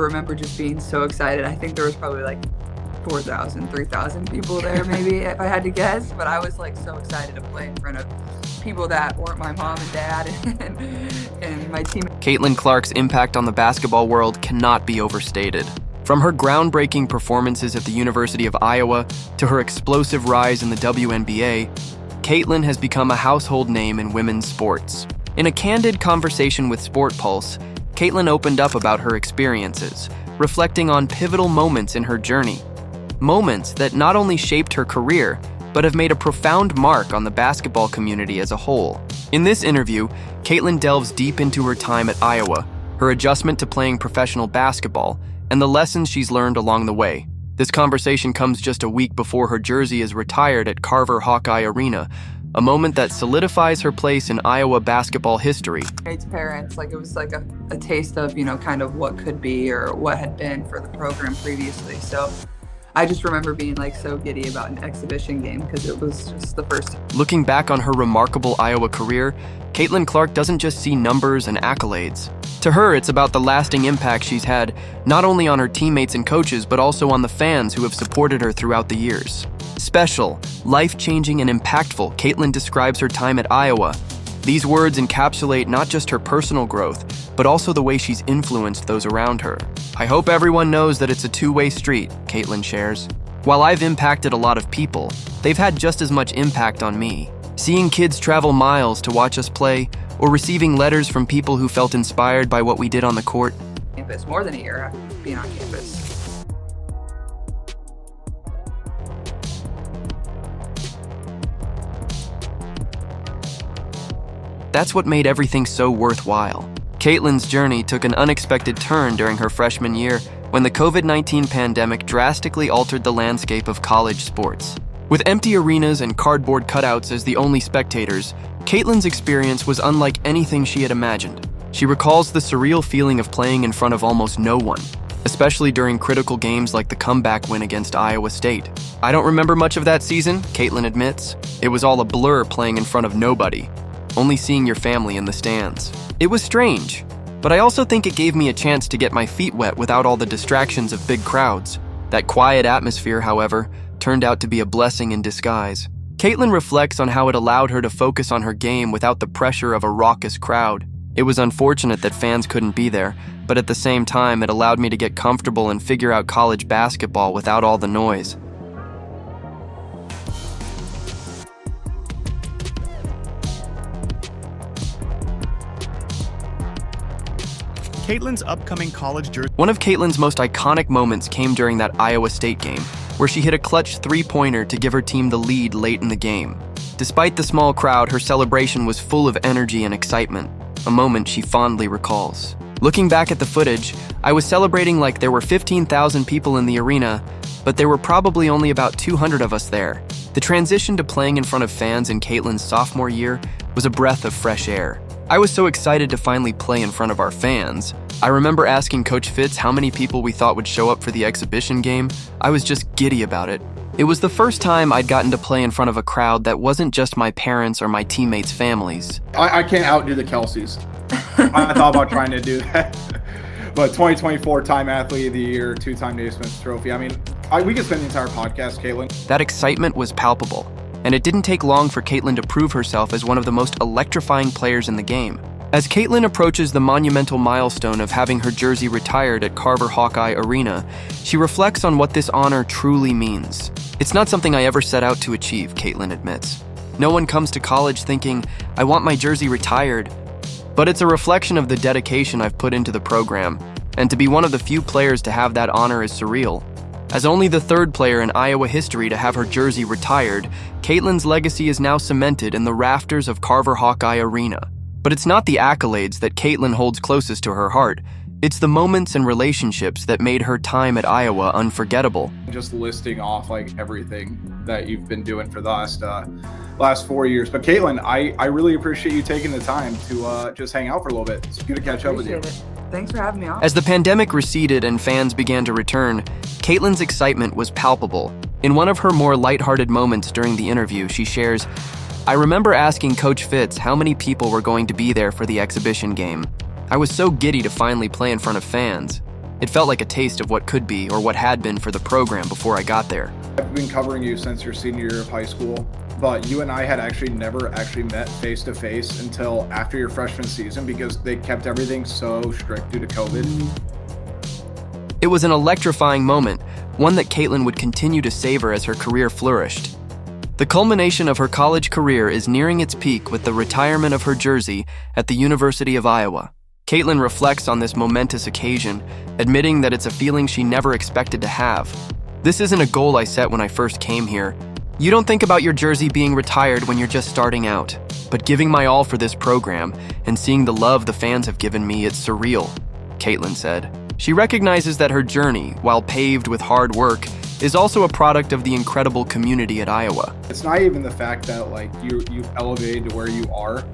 I remember just being so excited. I think there was probably like 4,000, 3,000 people there maybe if I had to guess, but I was like so excited to play in front of people that weren't my mom and dad and my team. Caitlin Clark's impact on the basketball world cannot be overstated. From her groundbreaking performances at the University of Iowa to her explosive rise in the WNBA, Caitlin has become a household name in women's sports. In a candid conversation with Sport Pulse, Caitlin opened up about her experiences, reflecting on pivotal moments in her journey. Moments that not only shaped her career, but have made a profound mark on the basketball community as a whole. In this interview, Caitlin delves deep into her time at Iowa, her adjustment to playing professional basketball, and the lessons she's learned along the way. This conversation comes just a week before her jersey is retired at Carver Hawkeye Arena, a moment that solidifies her place in Iowa basketball history. Its parents, like it was like a taste of, kind of what could be or what had been for the program previously. So I just remember being like so giddy about an exhibition game because it was just the first. Looking back on her remarkable Iowa career, Caitlin Clark doesn't just see numbers and accolades. To her, it's about the lasting impact she's had, not only on her teammates and coaches, but also on the fans who have supported her throughout the years. Special, life-changing, and impactful, Caitlin describes her time at Iowa. These words encapsulate not just her personal growth, but also the way she's influenced those around her. I hope everyone knows that it's a two-way street, Caitlin shares. While I've impacted a lot of people, they've had just as much impact on me. Seeing kids travel miles to watch us play, or receiving letters from people who felt inspired by what we did on the court. Campus, more than a year after being on campus. That's what made everything so worthwhile. Caitlin's journey took an unexpected turn during her freshman year when the COVID-19 pandemic drastically altered the landscape of college sports. With empty arenas and cardboard cutouts as the only spectators, Caitlin's experience was unlike anything she had imagined. She recalls the surreal feeling of playing in front of almost no one, especially during critical games like the comeback win against Iowa State. "I don't remember much of that season," Caitlin admits. "It was all a blur playing in front of nobody, only seeing your family in the stands. It was strange, but I also think it gave me a chance to get my feet wet without all the distractions of big crowds. That quiet atmosphere, however, turned out to be a blessing in disguise." Caitlin reflects on how it allowed her to focus on her game without the pressure of a raucous crowd. "It was unfortunate that fans couldn't be there, but at the same time, it allowed me to get comfortable and figure out college basketball without all the noise." Caitlin's upcoming college jersey. One of Caitlin's most iconic moments came during that Iowa State game, where she hit a clutch three-pointer to give her team the lead late in the game. Despite the small crowd, her celebration was full of energy and excitement, a moment she fondly recalls. "Looking back at the footage, I was celebrating like there were 15,000 people in the arena, but there were probably only about 200 of us there." The transition to playing in front of fans in Caitlin's sophomore year was a breath of fresh air. "I was so excited to finally play in front of our fans. I remember asking Coach Fitz how many people we thought would show up for the exhibition game. I was just giddy about it. It was the first time I'd gotten to play in front of a crowd that wasn't just my parents or my teammates' families." I can't outdo the Kelseys. I thought about trying to do that. But 2024 Time Athlete of the Year, two-time Naismith Trophy. I mean, we could spend the entire podcast, Caitlin. That excitement was palpable, and it didn't take long for Caitlin to prove herself as one of the most electrifying players in the game. As Caitlin approaches the monumental milestone of having her jersey retired at Carver Hawkeye Arena, she reflects on what this honor truly means. "It's not something I ever set out to achieve," Caitlin admits. "No one comes to college thinking, I want my jersey retired. But it's a reflection of the dedication I've put into the program, and to be one of the few players to have that honor is surreal." As only the third player in Iowa history to have her jersey retired, Caitlin's legacy is now cemented in the rafters of Carver Hawkeye Arena. But it's not the accolades that Caitlin holds closest to her heart. It's the moments and relationships that made her time at Iowa unforgettable. Just listing off like everything that you've been doing for the last 4 years. But Caitlin, I really appreciate you taking the time to just hang out for a little bit. It's good to catch up with you. Appreciate it. Thanks for having me on. As the pandemic receded and fans began to return, Caitlin's excitement was palpable. In one of her more lighthearted moments during the interview, she shares, "I remember asking Coach Fitz how many people were going to be there for the exhibition game. I was so giddy to finally play in front of fans. It felt like a taste of what could be or what had been for the program before I got there. I've been covering you since your senior year of high school, but you and I had never met face to face until after your freshman season because they kept everything so strict due to COVID. It was an electrifying moment, one that Caitlin would continue to savor as her career flourished. The culmination of her college career is nearing its peak with the retirement of her jersey at the University of Iowa. Caitlin reflects on this momentous occasion, admitting that it's a feeling she never expected to have. This isn't a goal I set when I first came here. You don't think about your jersey being retired when you're just starting out, but giving my all for this program and seeing the love the fans have given me, it's surreal, Caitlin said. She recognizes that her journey, while paved with hard work, is also a product of the incredible community at Iowa. It's not even the fact that you've elevated to where you are.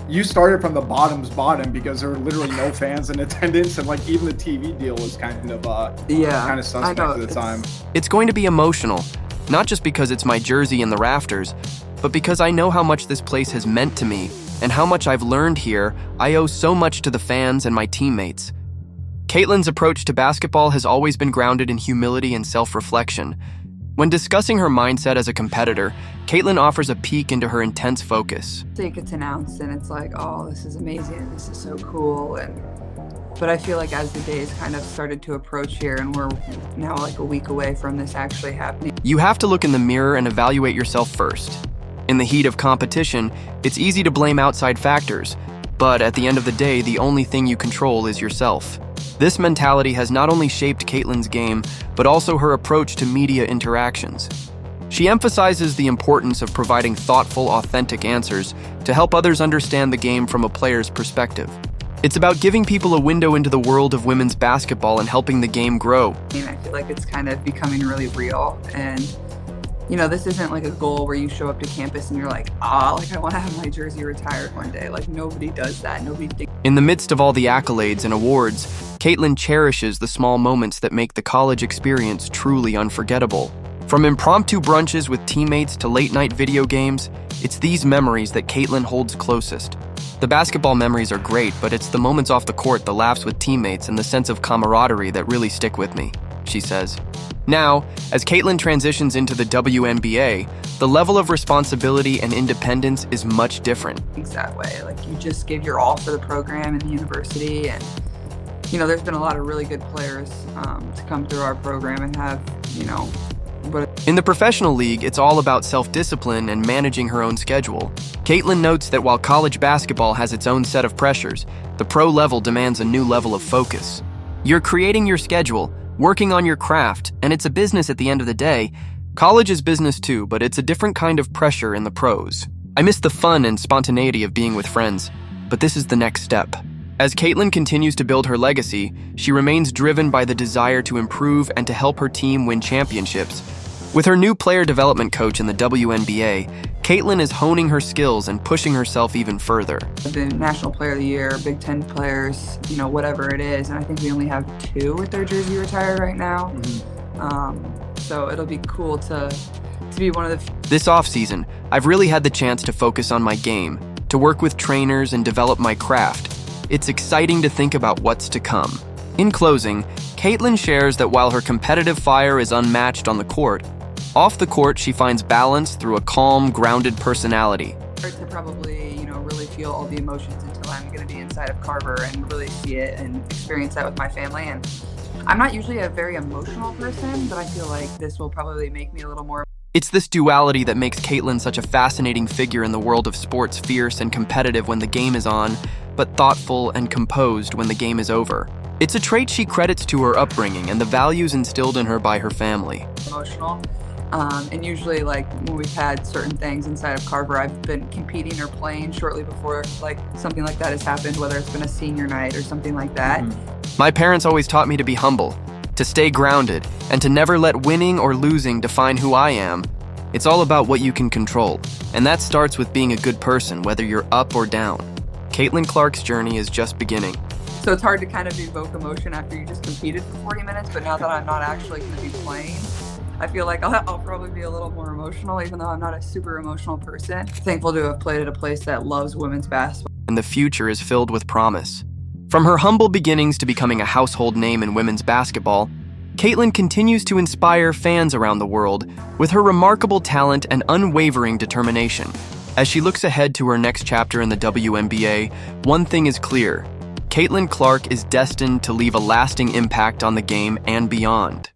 You started from the bottom's bottom because there were literally no fans in attendance, and even the TV deal was kind of suspect at the time. It's going to be emotional, not just because it's my jersey in the rafters, but because I know how much this place has meant to me and how much I've learned here. I owe so much to the fans and my teammates. Caitlin's approach to basketball has always been grounded in humility and self-reflection. When discussing her mindset as a competitor, Caitlin offers a peek into her intense focus. It gets announced and it's like, oh, this is amazing, this is so cool. But I feel like as the days kind of started to approach here and we're now a week away from this actually happening. You have to look in the mirror and evaluate yourself first. In the heat of competition, it's easy to blame outside factors, but at the end of the day, the only thing you control is yourself. This mentality has not only shaped Caitlin's game, but also her approach to media interactions. She emphasizes the importance of providing thoughtful, authentic answers to help others understand the game from a player's perspective. It's about giving people a window into the world of women's basketball and helping the game grow. I feel like it's kind of becoming really real, and this isn't a goal where you show up to campus and you're like, I want to have my jersey retired one day. Nobody does that. Nobody thinks. In the midst of all the accolades and awards, Caitlin cherishes the small moments that make the college experience truly unforgettable. From impromptu brunches with teammates to late-night video games, it's these memories that Caitlin holds closest. The basketball memories are great, but it's the moments off the court, the laughs with teammates, and the sense of camaraderie that really stick with me, she says. Now, as Caitlin transitions into the WNBA, the level of responsibility and independence is much different. It's that way. You just give your all for the program and the university, and there's been a lot of really good players to come through our program and have, In the professional league, it's all about self-discipline and managing her own schedule. Caitlin notes that while college basketball has its own set of pressures, the pro level demands a new level of focus. You're creating your schedule, working on your craft, and it's a business at the end of the day. College is business too, but it's a different kind of pressure in the pros. I miss the fun and spontaneity of being with friends, but this is the next step. As Caitlin continues to build her legacy, she remains driven by the desire to improve and to help her team win championships. With her new player development coach in the WNBA, Caitlin is honing her skills and pushing herself even further. I've been National Player of the Year, Big Ten players, whatever it is, and I think we only have 2 with their jersey retired right now. So it'll be cool to be one of the... This offseason, I've really had the chance to focus on my game, to work with trainers and develop my craft. It's exciting to think about what's to come. In closing, Caitlin shares that while her competitive fire is unmatched on the court, off the court she finds balance through a calm, grounded personality. To probably, really feel all the emotions until I'm going to be inside of Carver and really see it and experience that with my family. And I'm not usually a very emotional person, but I feel like this will probably make me a little more. It's this duality that makes Caitlin such a fascinating figure in the world of sports, fierce and competitive when the game is on, but thoughtful and composed when the game is over. It's a trait she credits to her upbringing and the values instilled in her by her family. Emotional. And usually when we've had certain things inside of Carver, I've been competing or playing shortly before something like that has happened, whether it's been a senior night or something like that. My parents always taught me to be humble, to stay grounded, and to never let winning or losing define who I am. It's all about what you can control, and that starts with being a good person, whether you're up or down. Caitlin Clark's journey is just beginning. So it's hard to kind of evoke emotion after you just competed for 40 minutes, but now that I'm not actually going to be playing, I feel like I'll probably be a little more emotional, even though I'm not a super emotional person. Thankful to have played at a place that loves women's basketball. And the future is filled with promise. From her humble beginnings to becoming a household name in women's basketball, Caitlin continues to inspire fans around the world with her remarkable talent and unwavering determination. As she looks ahead to her next chapter in the WNBA, one thing is clear: Caitlin Clark is destined to leave a lasting impact on the game and beyond.